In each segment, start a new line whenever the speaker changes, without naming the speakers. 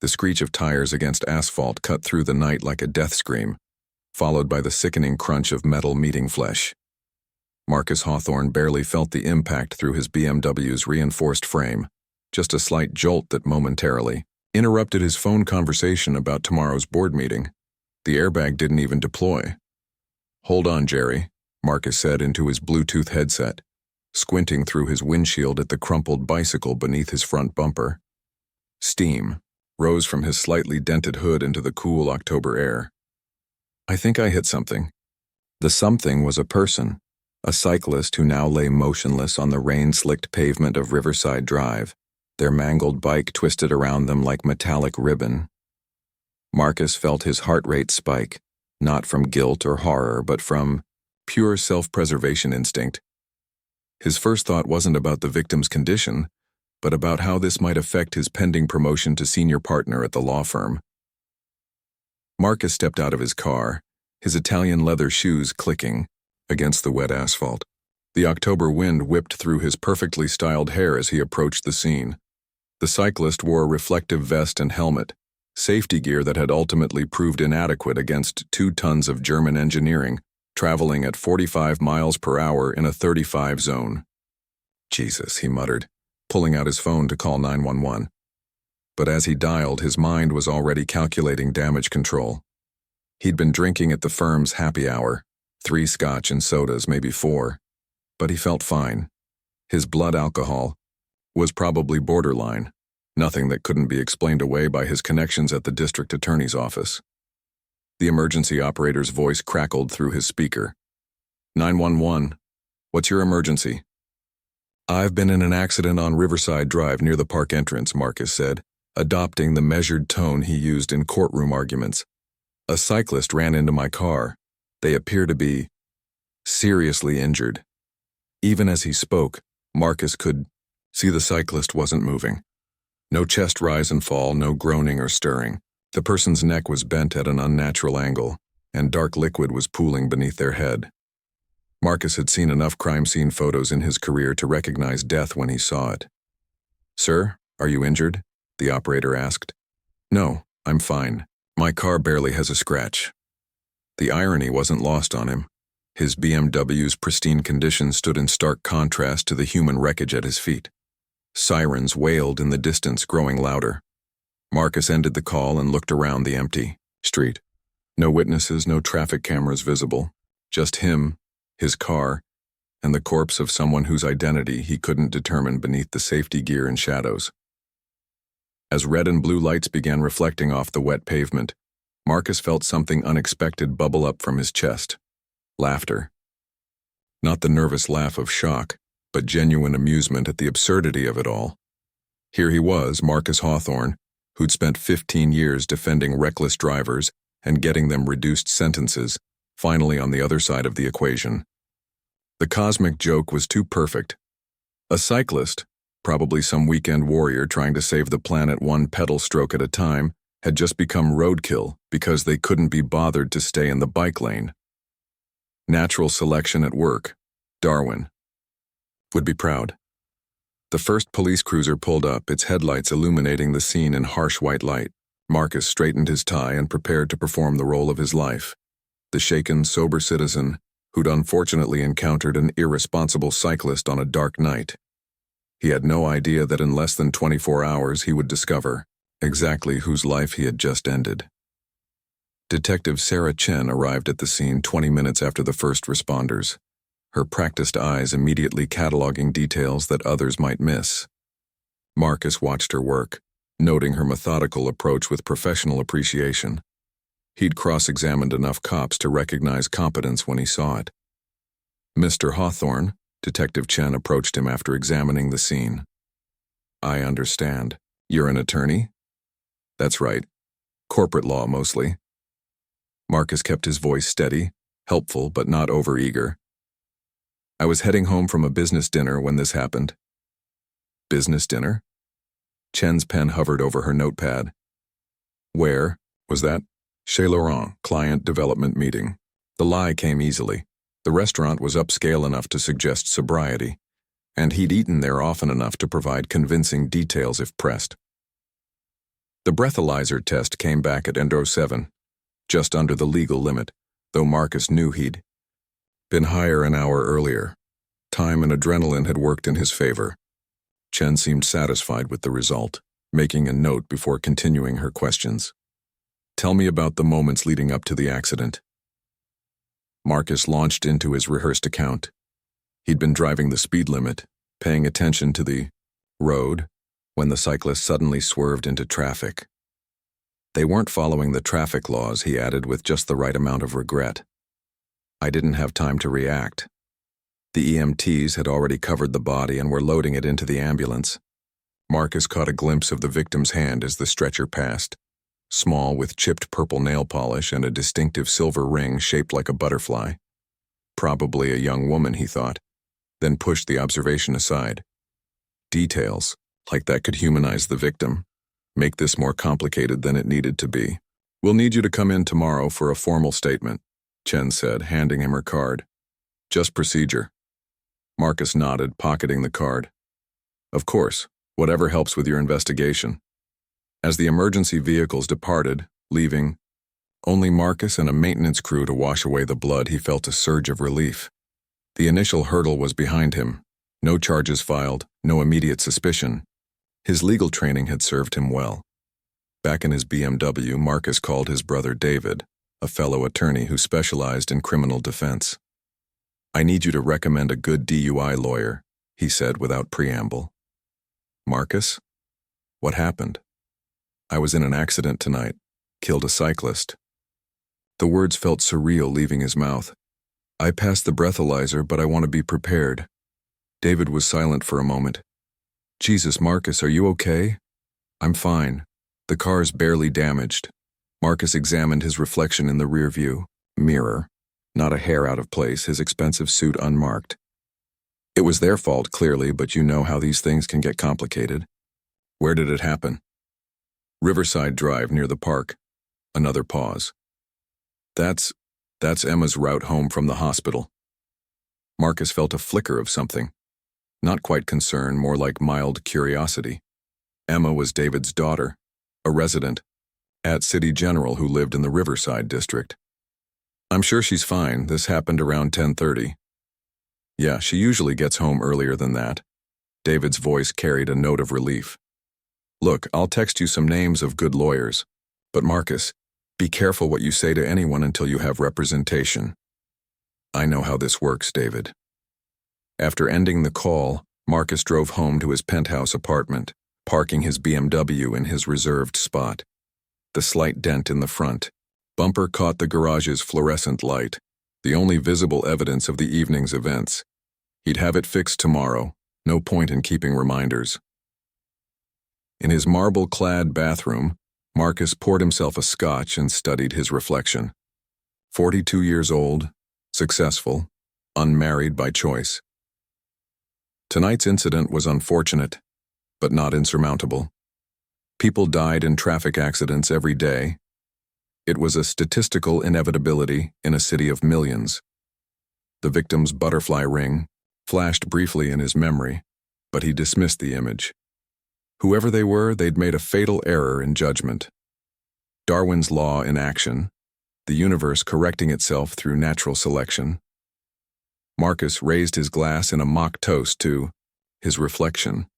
The screech of tires against asphalt cut through the night like a death scream, followed by the sickening crunch of metal meeting flesh. Marcus Hawthorne barely felt the impact through his BMW's reinforced frame, just a slight jolt that momentarily interrupted his phone conversation about tomorrow's board meeting. The airbag didn't even deploy. "Hold on, Jerry," Marcus said into his Bluetooth headset, squinting through his windshield at the crumpled bicycle beneath his front bumper. Steam rose from his slightly dented hood into the cool October air. "I think I hit something." The something was a person, a cyclist who now lay motionless on the rain-slicked pavement of Riverside Drive, their mangled bike twisted around them like metallic ribbon. Marcus felt his heart rate spike, not from guilt or horror, but from pure self-preservation instinct. His first thought wasn't about the victim's condition, but about how this might affect his pending promotion to senior partner at the law firm. Marcus stepped out of his car, his Italian leather shoes clicking against the wet asphalt. The October wind whipped through his perfectly styled hair as he approached the scene. The cyclist wore a reflective vest and helmet, safety gear that had ultimately proved inadequate against 2 tons of German engineering, traveling at 45 miles per hour in a 35 zone. "Jesus," he muttered, pulling out his phone to call 911. But as he dialed, his mind was already calculating damage control. He'd been drinking at the firm's happy hour, 3 scotch and sodas, maybe 4. But he felt fine. His blood alcohol was probably borderline, nothing that couldn't be explained away by his connections at the district attorney's office. The emergency operator's voice crackled through his speaker. 911, what's your emergency?" "I've been in an accident on Riverside Drive near the park entrance," Marcus said, adopting the measured tone he used in courtroom arguments. "A cyclist ran into my car. They appear to be seriously injured." Even as he spoke, Marcus could see the cyclist wasn't moving. No chest rise and fall, no groaning or stirring. The person's neck was bent at an unnatural angle, and dark liquid was pooling beneath their head. Marcus had seen enough crime scene photos in his career to recognize death when he saw it. "Sir, are you injured?" the operator asked. "No, I'm fine. My car barely has a scratch." The irony wasn't lost on him. His BMW's pristine condition stood in stark contrast to the human wreckage at his feet. Sirens wailed in the distance, growing louder. Marcus ended the call and looked around the empty street. No witnesses, no traffic cameras visible. Just him, his car, and the corpse of someone whose identity he couldn't determine beneath the safety gear and shadows. As red and blue lights began reflecting off the wet pavement, Marcus felt something unexpected bubble up from his chest. Laughter. Not the nervous laugh of shock, but genuine amusement at the absurdity of it all. Here he was, Marcus Hawthorne, who'd spent 15 years defending reckless drivers and getting them reduced sentences, finally on the other side of the equation. The cosmic joke was too perfect. A cyclist, probably some weekend warrior trying to save the planet one pedal stroke at a time, had just become roadkill because they couldn't be bothered to stay in the bike lane. Natural selection at work. Darwin would be proud. The first police cruiser pulled up, its headlights illuminating the scene in harsh white light. Marcus straightened his tie and prepared to perform the role of his life. The shaken, sober citizen who'd unfortunately encountered an irresponsible cyclist on a dark night. He had no idea that in less than 24 hours he would discover exactly whose life he had just ended. Detective Sarah Chen arrived at the scene 20 minutes after the first responders, her practiced eyes immediately cataloging details that others might miss. Marcus watched her work, noting her methodical approach with professional appreciation. He'd cross-examined enough cops to recognize competence when he saw it. "Mr. Hawthorne," Detective Chen approached him after examining the scene. "I understand. You're an attorney?" "That's right. Corporate law, mostly." Marcus kept his voice steady, helpful but not overeager. "I was heading home from a business dinner when this happened." "Business dinner?" Chen's pen hovered over her notepad. "Where was that?" "Chez Laurent, client development meeting." The lie came easily. The restaurant was upscale enough to suggest sobriety, and he'd eaten there often enough to provide convincing details if pressed. The breathalyzer test came back at endo 7, just under the legal limit, though Marcus knew he'd been higher an hour earlier. Time and adrenaline had worked in his favor. Chen seemed satisfied with the result, making a note before continuing her questions. Tell me about the moments leading up to the accident. Marcus launched into his rehearsed account. He'd been driving the speed limit, paying attention to the road, when the cyclist suddenly swerved into traffic. They weren't following the traffic laws, he added with just the right amount of regret. I didn't have time to react. The EMTs had already covered the body and were loading it into the ambulance. Marcus caught a glimpse of the victim's hand as the stretcher passed, small with chipped purple nail polish and a distinctive silver ring shaped like a butterfly. Probably a young woman, he thought, then pushed the observation aside. Details, like that could humanize the victim, make this more complicated than it needed to be. We'll need you to come in tomorrow for a formal statement, Chen said, handing him her card. Just procedure. Marcus nodded, pocketing the card. Of course, whatever helps with your investigation. As the emergency vehicles departed, leaving only Marcus and a maintenance crew to wash away the blood, he felt a surge of relief. The initial hurdle was behind him. No charges filed, no immediate suspicion. His legal training had served him well. Back in his BMW, Marcus called his brother David, a fellow attorney who specialized in criminal defense. I need you to recommend a good DUI lawyer, he said without preamble. Marcus? What happened? I was in an accident tonight. Killed a cyclist. The words felt surreal leaving his mouth. I passed the breathalyzer, but I want to be prepared. David was silent for a moment. Jesus, Marcus, are you okay? I'm fine. The car's barely damaged. Marcus examined his reflection in the rearview mirror. Not a hair out of place, his expensive suit unmarked. It was their fault, clearly, but you know how these things can get complicated. Where did it happen? Riverside Drive near the park. Another pause. That's Emma's route home from the hospital. Marcus felt a flicker of something. Not quite concern, more like mild curiosity. Emma was David's daughter, a resident at City General who lived in the Riverside district. I'm sure she's fine. This happened around 10:30. Yeah, she usually gets home earlier than that. David's voice carried a note of relief. Look, I'll text you some names of good lawyers. But Marcus, be careful what you say to anyone until you have representation. I know how this works, David. After ending the call, Marcus drove home to his penthouse apartment, parking his BMW in his reserved spot. The slight dent in the front bumper caught the garage's fluorescent light, the only visible evidence of the evening's events. He'd have it fixed tomorrow, no point in keeping reminders. In his marble-clad bathroom, Marcus poured himself a scotch and studied his reflection. 42 years old, successful, unmarried by choice. Tonight's incident was unfortunate, but not insurmountable. People died in traffic accidents every day. It was a statistical inevitability in a city of millions. The victim's butterfly ring flashed briefly in his memory, but he dismissed the image. Whoever they were, they'd made a fatal error in judgment. Darwin's law in action, the universe correcting itself through natural selection. Marcus raised his glass in a mock toast to his reflection.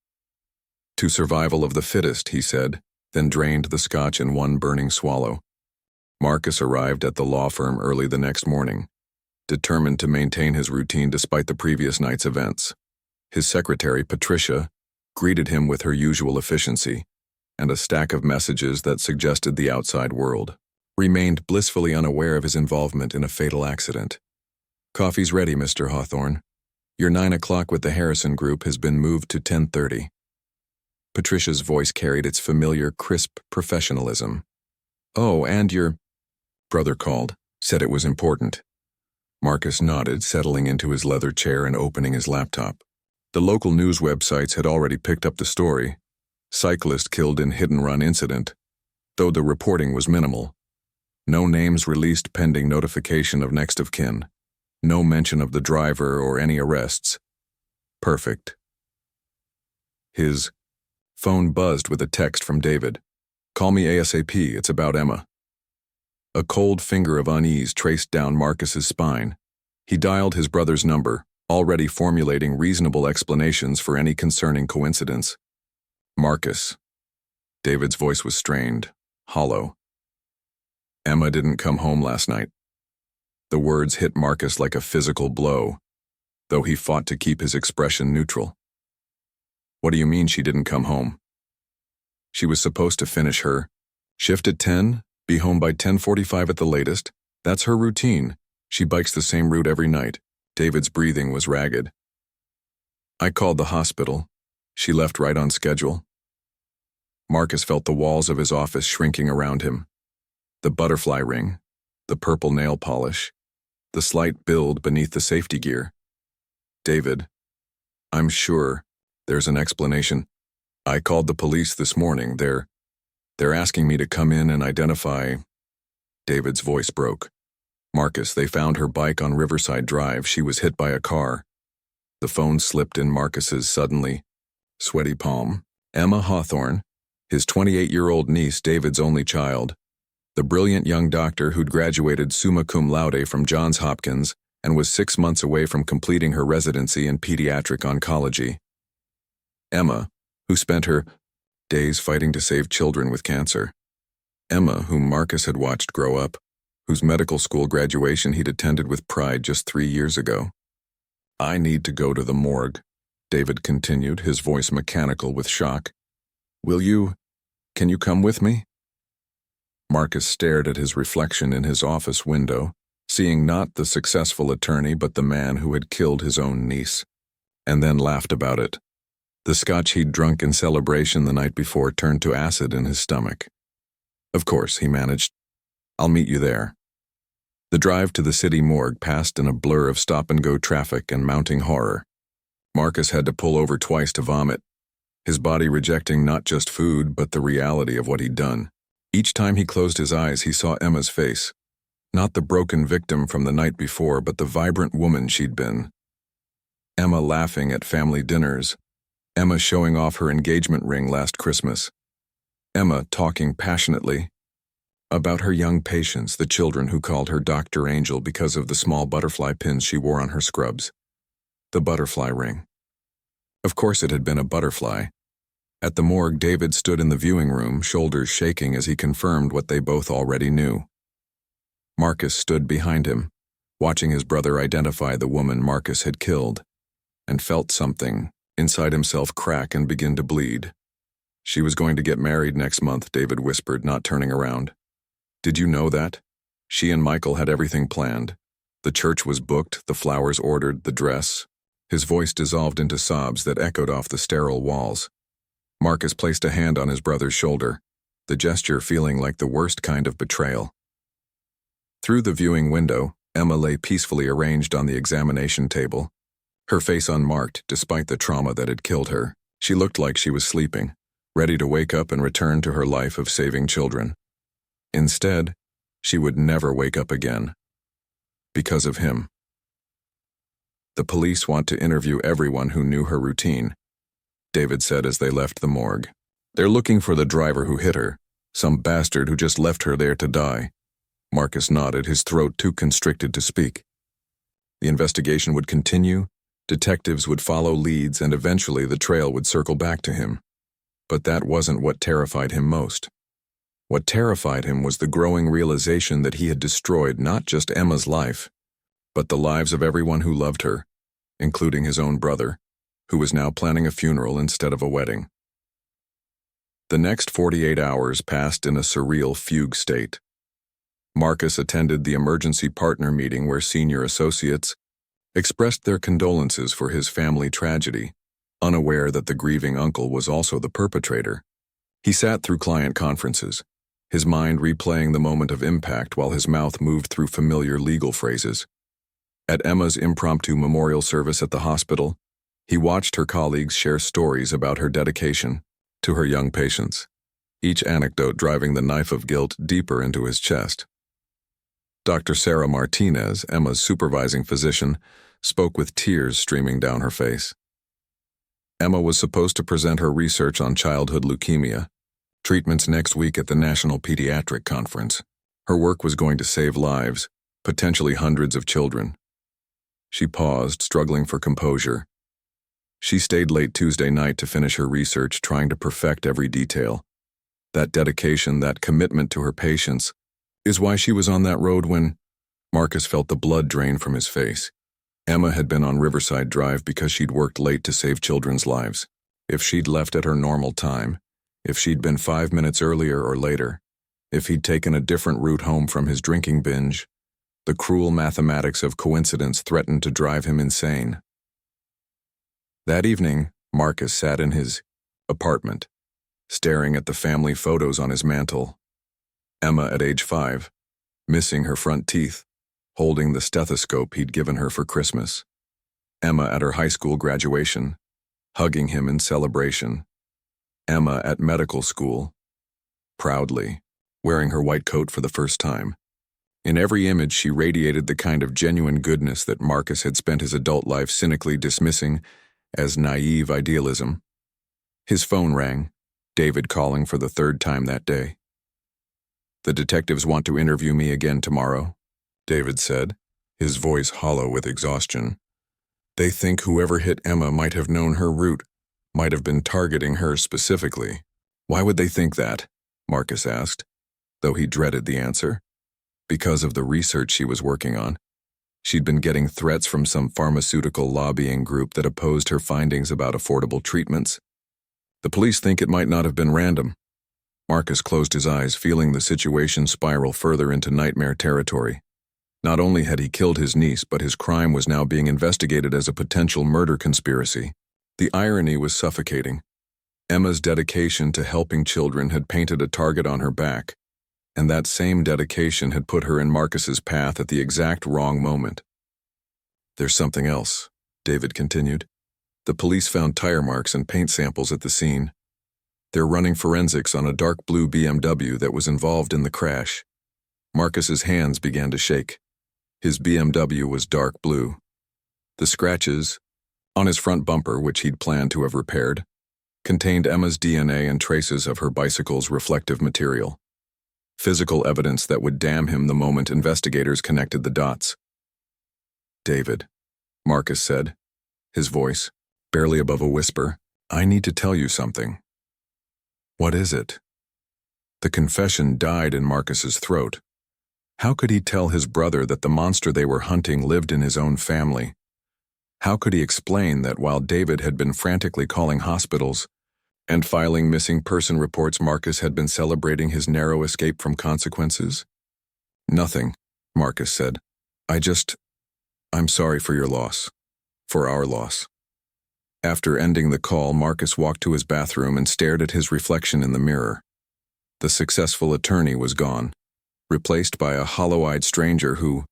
To survival of the fittest, he said, then drained the scotch in one burning swallow. Marcus arrived at the law firm early the next morning, determined to maintain his routine despite the previous night's events. His secretary, Patricia, greeted him with her usual efficiency, and a stack of messages that suggested the outside world. Remained blissfully unaware of his involvement in a fatal accident. Coffee's ready, Mr. Hawthorne. Your 9 o'clock with the Harrison Group has been moved to 10:30. Patricia's voice carried its familiar, crisp professionalism. Oh, and your brother called, said it was important. Marcus nodded, settling into his leather chair and opening his laptop. The local news websites had already picked up the story. Cyclist killed in hit-and-run incident, though the reporting was minimal. No names released pending notification of next of kin. No mention of the driver or any arrests. Perfect. His phone buzzed with a text from David. Call me ASAP, it's about Emma. A cold finger of unease traced down Marcus's spine. He dialed his brother's number, already formulating reasonable explanations for any concerning coincidence. Marcus. David's voice was strained, hollow. Emma didn't come home last night. The words hit Marcus like a physical blow, though he fought to keep his expression neutral. What do you mean she didn't come home? She was supposed to finish her shift at 10, be home by 10:45 at the latest. That's her routine. She bikes the same route every night. David's breathing was ragged. I called the hospital. She left right on schedule. Marcus felt the walls of his office shrinking around him. The butterfly ring, the purple nail polish, the slight build beneath the safety gear. David, I'm sure there's an explanation. I called the police this morning. They're asking me to come in and identify. David's voice broke. Marcus, they found her bike on Riverside Drive. She was hit by a car. The phone slipped in Marcus's suddenly sweaty palm. Emma Hawthorne, his 28-year-old niece, David's only child, the brilliant young doctor who'd graduated summa cum laude from Johns Hopkins and was 6 months away from completing her residency in pediatric oncology. Emma, who spent her days fighting to save children with cancer. Emma, whom Marcus had watched grow up, whose medical school graduation he'd attended with pride just 3 years ago. I need to go to the morgue, David continued, his voice mechanical with shock. Can you come with me? Marcus stared at his reflection in his office window, seeing not the successful attorney but the man who had killed his own niece, and then laughed about it. The scotch he'd drunk in celebration the night before turned to acid in his stomach. Of course, he managed. I'll meet you there. The drive to the city morgue passed in a blur of stop-and-go traffic and mounting horror. Marcus had to pull over twice to vomit, his body rejecting not just food but the reality of what he'd done. Each time he closed his eyes, he saw Emma's face. Not the broken victim from the night before, but the vibrant woman she'd been. Emma laughing at family dinners. Emma showing off her engagement ring last Christmas. Emma talking passionately about her young patients, the children who called her Dr. Angel because of the small butterfly pins she wore on her scrubs. The butterfly ring. Of course it had been a butterfly. At the morgue, David stood in the viewing room, shoulders shaking as he confirmed what they both already knew. Marcus stood behind him, watching his brother identify the woman Marcus had killed, and felt something inside himself crack and begin to bleed. She was going to get married next month, David whispered, not turning around. Did you know that? She and Michael had everything planned. The church was booked, the flowers ordered, the dress. His voice dissolved into sobs that echoed off the sterile walls. Marcus placed a hand on his brother's shoulder, the gesture feeling like the worst kind of betrayal. Through the viewing window, Emma lay peacefully arranged on the examination table, her face unmarked despite the trauma that had killed her. She looked like she was sleeping, ready to wake up and return to her life of saving children. Instead, she would never wake up again. Because of him. The police want to interview everyone who knew her routine, David said as they left the morgue. They're looking for the driver who hit her, some bastard who just left her there to die. Marcus nodded, his throat too constricted to speak. The investigation would continue, detectives would follow leads, and eventually the trail would circle back to him. But that wasn't what terrified him most. What terrified him was the growing realization that he had destroyed not just Emma's life, but the lives of everyone who loved her, including his own brother, who was now planning a funeral instead of a wedding. The next 48 hours passed in a surreal fugue state. Marcus attended the emergency partner meeting where senior associates expressed their condolences for his family tragedy, unaware that the grieving uncle was also the perpetrator. He sat through client conferences, his mind replaying the moment of impact while his mouth moved through familiar legal phrases. At Emma's impromptu memorial service at the hospital, he watched her colleagues share stories about her dedication to her young patients, each anecdote driving the knife of guilt deeper into his chest. Dr. Sarah Martinez, Emma's supervising physician, spoke with tears streaming down her face. Emma was supposed to present her research on childhood leukemia, Treatments next week at the National Pediatric Conference. Her work was going to save lives, potentially hundreds of children. She paused, struggling for composure. She stayed late Tuesday night to finish her research, trying to perfect every detail. That dedication, that commitment to her patients, is why she was on that road when Marcus felt the blood drain from his face. Emma had been on Riverside Drive because she'd worked late to save children's lives. If she'd left at her normal time, if she'd been 5 minutes earlier or later, if he'd taken a different route home from his drinking binge, the cruel mathematics of coincidence threatened to drive him insane. That evening, Marcus sat in his apartment, staring at the family photos on his mantle. Emma at age 5, missing her front teeth, holding the stethoscope he'd given her for Christmas. Emma at her high school graduation, hugging him in celebration. Emma at medical school, proudly, wearing her white coat for the first time. In every image, she radiated the kind of genuine goodness that Marcus had spent his adult life cynically dismissing as naive idealism. His phone rang, David calling for the 3rd time that day. "The detectives want to interview me again tomorrow," David said, his voice hollow with exhaustion. "They think whoever hit Emma might have known her route, might have been targeting her specifically." "Why would they think that?" Marcus asked, though he dreaded the answer. Because of the research she was working on. She'd been getting threats from some pharmaceutical lobbying group that opposed her findings about affordable treatments. "The police think it might not have been random." Marcus closed his eyes, feeling the situation spiral further into nightmare territory. Not only had he killed his niece, but his crime was now being investigated as a potential murder conspiracy. The irony was suffocating. Emma's dedication to helping children had painted a target on her back, and that same dedication had put her in Marcus's path at the exact wrong moment. "There's something else," David continued. "The police found tire marks and paint samples at the scene. They're running forensics on a dark blue BMW that was involved in the crash." Marcus's hands began to shake. His BMW was dark blue. The scratches on his front bumper, which he'd planned to have repaired, contained Emma's DNA and traces of her bicycle's reflective material. Physical evidence that would damn him the moment investigators connected the dots. "David," Marcus said, his voice barely above a whisper, "I need to tell you something." "What is it?" The confession died in Marcus's throat. How could he tell his brother that the monster they were hunting lived in his own family? How could he explain that while David had been frantically calling hospitals and filing missing person reports, Marcus had been celebrating his narrow escape from consequences? "Nothing," Marcus said. I'm sorry for your loss. For our loss." After ending the call, Marcus walked to his bathroom and stared at his reflection in the mirror. The successful attorney was gone, replaced by a hollow-eyed stranger who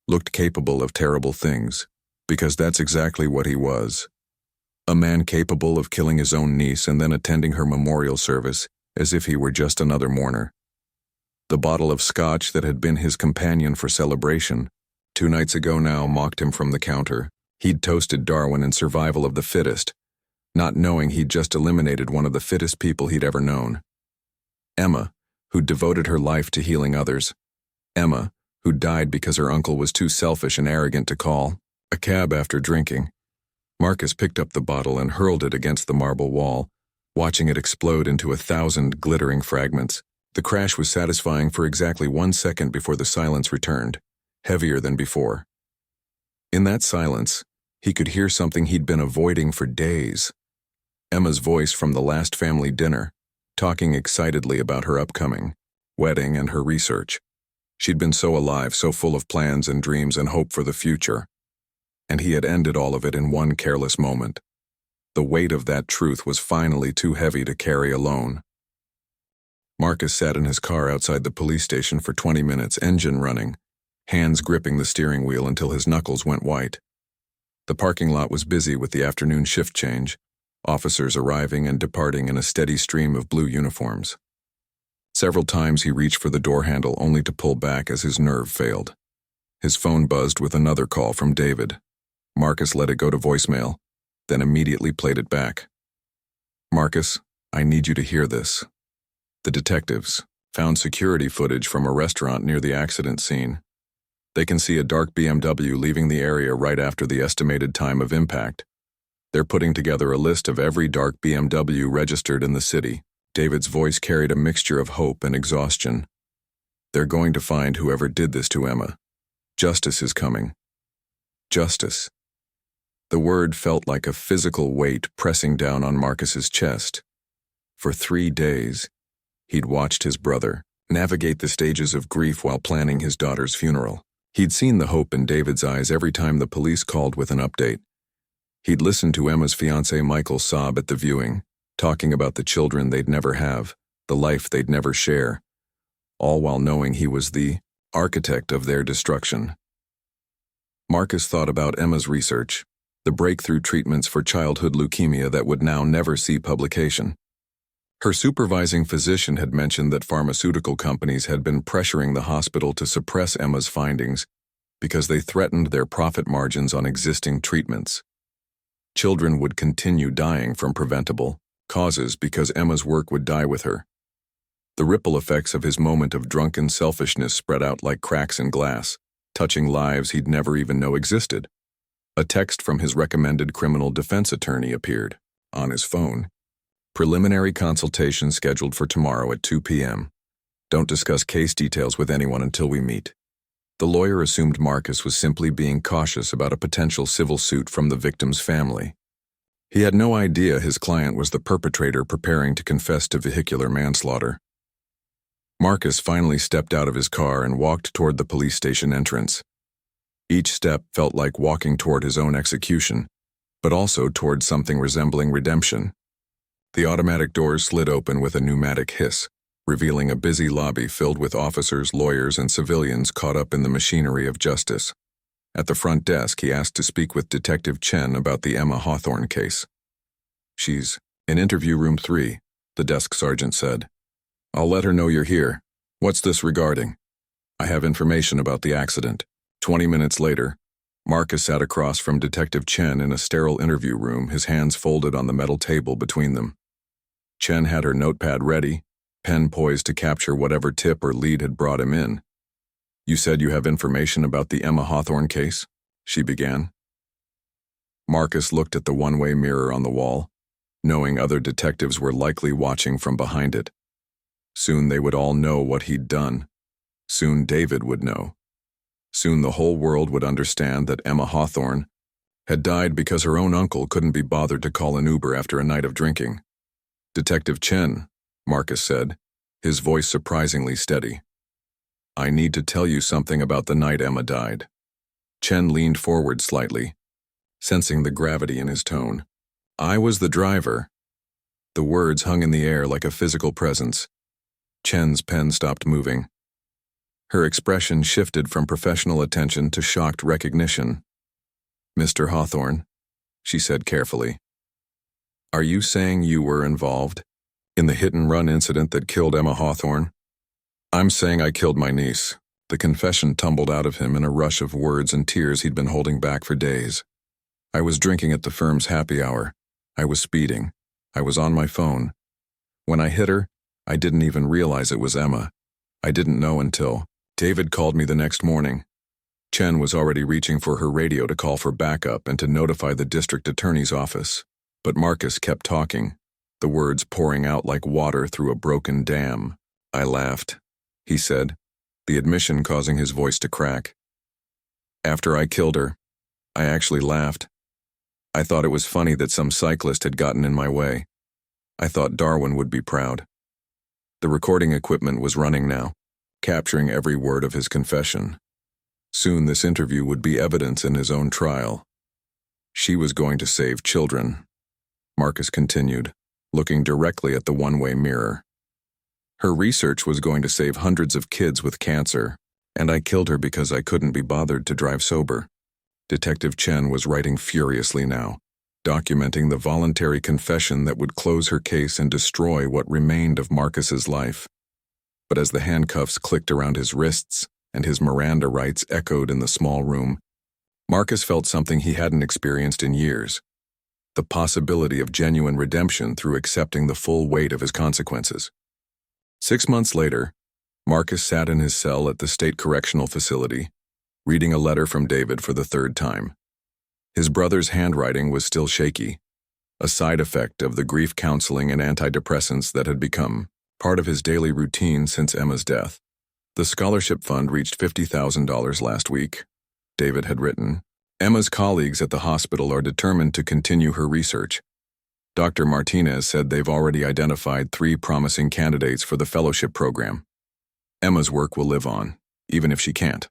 looked capable of terrible things, because that's exactly what he was. A man capable of killing his own niece and then attending her memorial service as if he were just another mourner. The bottle of scotch that had been his companion for celebration 2 nights ago now mocked him from the counter. He'd toasted Darwin in survival of the fittest, not knowing he'd just eliminated one of the fittest people he'd ever known. Emma, who'd devoted her life to healing others. Emma, who died because her uncle was too selfish and arrogant to call a cab after drinking. Marcus picked up the bottle and hurled it against the marble wall, watching it explode into 1,000 glittering fragments. The crash was satisfying for exactly 1 second before the silence returned, heavier than before. In that silence, he could hear something he'd been avoiding for days. Emma's voice from the last family dinner, talking excitedly about her upcoming wedding and her research. She'd been so alive, so full of plans and dreams and hope for the future. And he had ended all of it in one careless moment. The weight of that truth was finally too heavy to carry alone. Marcus sat in his car outside the police station for 20 minutes, engine running, hands gripping the steering wheel until his knuckles went white. The parking lot was busy with the afternoon shift change, officers arriving and departing in a steady stream of blue uniforms. Several times he reached for the door handle only to pull back as his nerve failed. His phone buzzed with another call from David. Marcus let it go to voicemail, then immediately played it back. "Marcus, I need you to hear this." The detectives found security footage from a restaurant near the accident scene. They can see a dark BMW leaving the area right after the estimated time of impact. They're putting together a list of every dark BMW registered in the city. David's voice carried a mixture of hope and exhaustion. They're going to find whoever did this to Emma. Justice is coming. Justice. The word felt like a physical weight pressing down on Marcus's chest. For 3 days, he'd watched his brother navigate the stages of grief while planning his daughter's funeral. He'd seen the hope in David's eyes every time the police called with an update. He'd listened to Emma's fiancé Michael sob at the viewing, talking about the children they'd never have, the life they'd never share, all while knowing he was the architect of their destruction. Marcus thought about Emma's research, the breakthrough treatments for childhood leukemia that would now never see publication. Her supervising physician had mentioned that pharmaceutical companies had been pressuring the hospital to suppress Emma's findings because they threatened their profit margins on existing treatments. Children would continue dying from preventable causes because Emma's work would die with her. The ripple effects of his moment of drunken selfishness spread out like cracks in glass, touching lives he'd never even know existed. A text from his recommended criminal defense attorney appeared on his phone. Preliminary consultation scheduled for tomorrow at 2 p.m. Don't discuss case details with anyone until we meet. The lawyer assumed Marcus was simply being cautious about a potential civil suit from the victim's family. He had no idea his client was the perpetrator preparing to confess to vehicular manslaughter. Marcus finally stepped out of his car and walked toward the police station entrance. Each step felt like walking toward his own execution, but also toward something resembling redemption. The automatic doors slid open with a pneumatic hiss, revealing a busy lobby filled with officers, lawyers, and civilians caught up in the machinery of justice. At the front desk, he asked to speak with Detective Chen about the Emma Hawthorne case. "She's in interview room 3, the desk sergeant said. "I'll let her know you're here. What's this regarding?" "I have information about the accident." 20 minutes later, Marcus sat across from Detective Chen in a sterile interview room, his hands folded on the metal table between them. Chen had her notepad ready, pen poised to capture whatever tip or lead had brought him in. "You said you have information about the Emma Hawthorne case?" she began. Marcus looked at the one-way mirror on the wall, knowing other detectives were likely watching from behind it. Soon they would all know what he'd done. Soon David would know. Soon the whole world would understand that Emma Hawthorne had died because her own uncle couldn't be bothered to call an Uber after a night of drinking. "Detective Chen," Marcus said, his voice surprisingly steady. "I need to tell you something about the night Emma died." Chen leaned forward slightly, sensing the gravity in his tone. "I was the driver." The words hung in the air like a physical presence. Chen's pen stopped moving. Her expression shifted from professional attention to shocked recognition. "Mr. Hawthorne," she said carefully, "are you saying you were involved in the hit-and-run incident that killed Emma Hawthorne?" "I'm saying I killed my niece." The confession tumbled out of him in a rush of words and tears he'd been holding back for days. "I was drinking at the firm's happy hour. I was speeding. I was on my phone. When I hit her, I didn't even realize it was Emma. I didn't know until David called me the next morning." Chen was already reaching for her radio to call for backup and to notify the district attorney's office. But Marcus kept talking, the words pouring out like water through a broken dam. "I laughed," he said, the admission causing his voice to crack. "After I killed her, I actually laughed. I thought it was funny that some cyclist had gotten in my way. I thought Darwin would be proud." The recording equipment was running now, capturing every word of his confession. Soon this interview would be evidence in his own trial. She was going to save children. Marcus continued, looking directly at the one-way mirror. "Her research was going to save hundreds of kids with cancer, and I killed her because I couldn't be bothered to drive sober." Detective Chen was writing furiously now, documenting the voluntary confession that would close her case and destroy what remained of Marcus's life. But as the handcuffs clicked around his wrists and his Miranda rights echoed in the small room, Marcus felt something he hadn't experienced in years: the possibility of genuine redemption through accepting the full weight of his consequences. 6 months later, Marcus sat in his cell at the state correctional facility, reading a letter from David for the third time. His brother's handwriting was still shaky, a side effect of the grief counseling and antidepressants that had become part of his daily routine since Emma's death. The scholarship fund reached $50,000 last week, David had written. Emma's colleagues at the hospital are determined to continue her research. Dr. Martinez said they've already identified 3 promising candidates for the fellowship program. Emma's work will live on, even if she can't.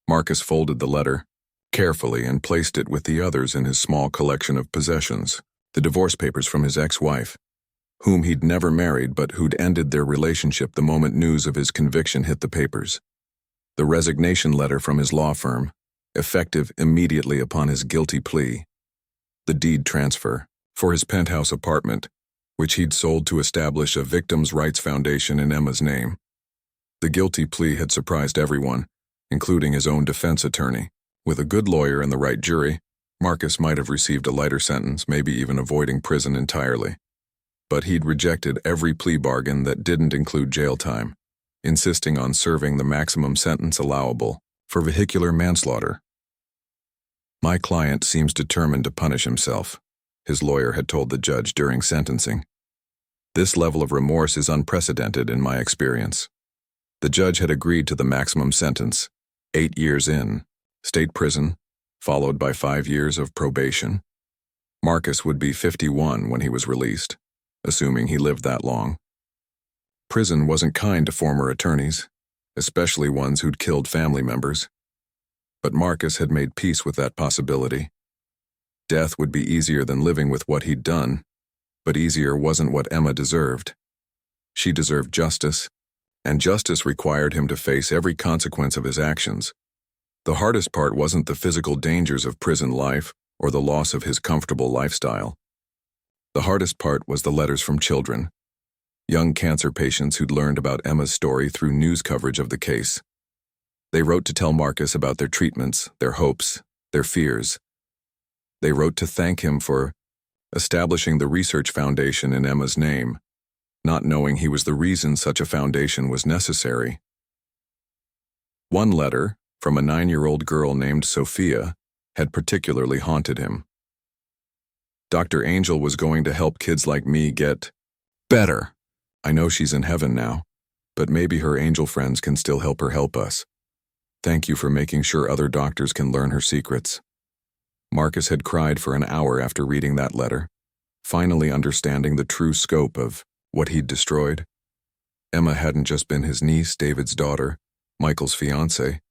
Marcus folded the letter carefully and placed it with the others in his small collection of possessions, the divorce papers from his ex-wife, whom he'd never married but who'd ended their relationship the moment news of his conviction hit the papers, the resignation letter from his law firm, effective immediately upon his guilty plea, the deed transfer for his penthouse apartment, which he'd sold to establish a victims' rights foundation in Emma's name. The guilty plea had surprised everyone, including his own defense attorney. With a good lawyer and the right jury, Marcus might have received a lighter sentence, maybe even avoiding prison entirely. But he'd rejected every plea bargain that didn't include jail time, insisting on serving the maximum sentence allowable for vehicular manslaughter. "My client seems determined to punish himself," his lawyer had told the judge during sentencing. "This level of remorse is unprecedented in my experience." The judge had agreed to the maximum sentence, 8 years in state prison, followed by 5 years of probation. Marcus would be 51 when he was released, assuming he lived that long. Prison wasn't kind to former attorneys, especially ones who'd killed family members. But Marcus had made peace with that possibility. Death would be easier than living with what he'd done, but easier wasn't what Emma deserved. She deserved justice, and justice required him to face every consequence of his actions. The hardest part wasn't the physical dangers of prison life or the loss of his comfortable lifestyle. The hardest part was the letters from children, young cancer patients who'd learned about Emma's story through news coverage of the case. They wrote to tell Marcus about their treatments, their hopes, their fears. They wrote to thank him for establishing the research foundation in Emma's name, not knowing he was the reason such a foundation was necessary. One letter, from a 9-year-old girl named Sophia, had particularly haunted him. "Dr. Angel was going to help kids like me get better. I know she's in heaven now, but maybe her angel friends can still help her help us. Thank you for making sure other doctors can learn her secrets." Marcus had cried for an hour after reading that letter, finally understanding the true scope of what he'd destroyed. Emma hadn't just been his niece, David's daughter, Michael's fiancée.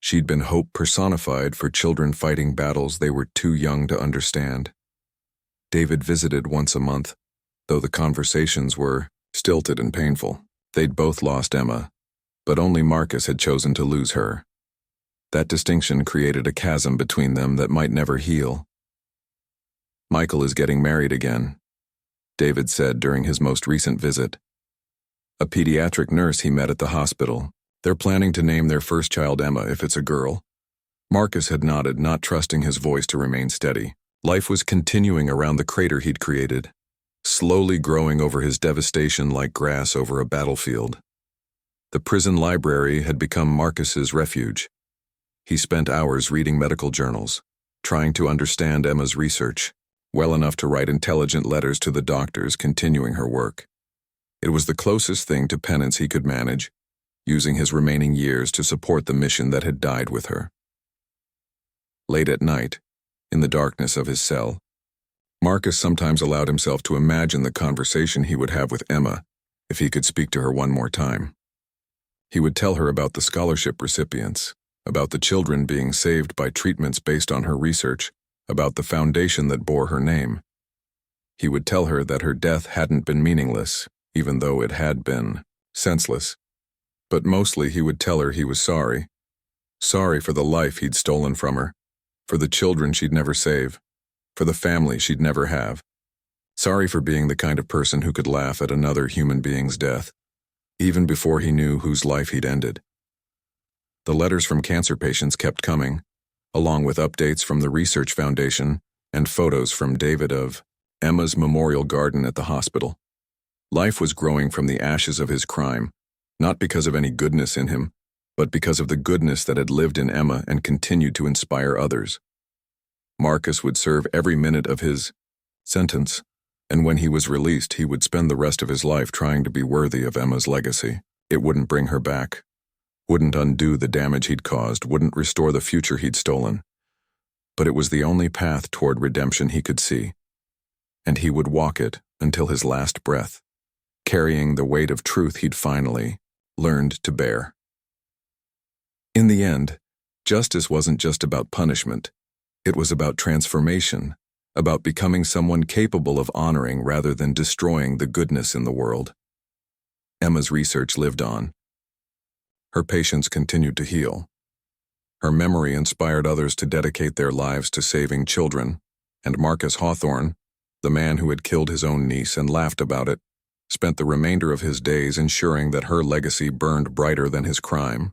She'd been hope personified for children fighting battles they were too young to understand. David visited once a month, though the conversations were stilted and painful. They'd both lost Emma, but only Marcus had chosen to lose her. That distinction created a chasm between them that might never heal. "Michael is getting married again," David said during his most recent visit. A pediatric nurse he met at the hospital. "They're planning to name their first child Emma if it's a girl." Marcus had nodded, not trusting his voice to remain steady. Life was continuing around the crater he'd created, slowly growing over his devastation like grass over a battlefield. The prison library had become Marcus's refuge. He spent hours reading medical journals, trying to understand Emma's research, well enough to write intelligent letters to the doctors continuing her work. It was the closest thing to penance he could manage, using his remaining years to support the mission that had died with her. Late at night, in the darkness of his cell, Marcus sometimes allowed himself to imagine the conversation he would have with Emma if he could speak to her one more time. He would tell her about the scholarship recipients, about the children being saved by treatments based on her research, about the foundation that bore her name. He would tell her that her death hadn't been meaningless, even though it had been senseless. But mostly he would tell her he was sorry. Sorry for the life he'd stolen from her, for the children she'd never save, for the family she'd never have. Sorry for being the kind of person who could laugh at another human being's death, even before he knew whose life he'd ended. The letters from cancer patients kept coming, along with updates from the Research Foundation and photos from David of Emma's memorial garden at the hospital. Life was growing from the ashes of his crime, not because of any goodness in him, but because of the goodness that had lived in Emma and continued to inspire others. Marcus would serve every minute of his sentence, and when he was released, he would spend the rest of his life trying to be worthy of Emma's legacy. It wouldn't bring her back, wouldn't undo the damage he'd caused, wouldn't restore the future he'd stolen. But it was the only path toward redemption he could see, and he would walk it until his last breath, carrying the weight of truth he'd finally learned to bear. In the end, justice wasn't just about punishment. It was about transformation, about becoming someone capable of honoring rather than destroying the goodness in the world. Emma's research lived on. Her patients continued to heal. Her memory inspired others to dedicate their lives to saving children, and Marcus Hawthorne, the man who had killed his own niece and laughed about it, spent the remainder of his days ensuring that her legacy burned brighter than his crime.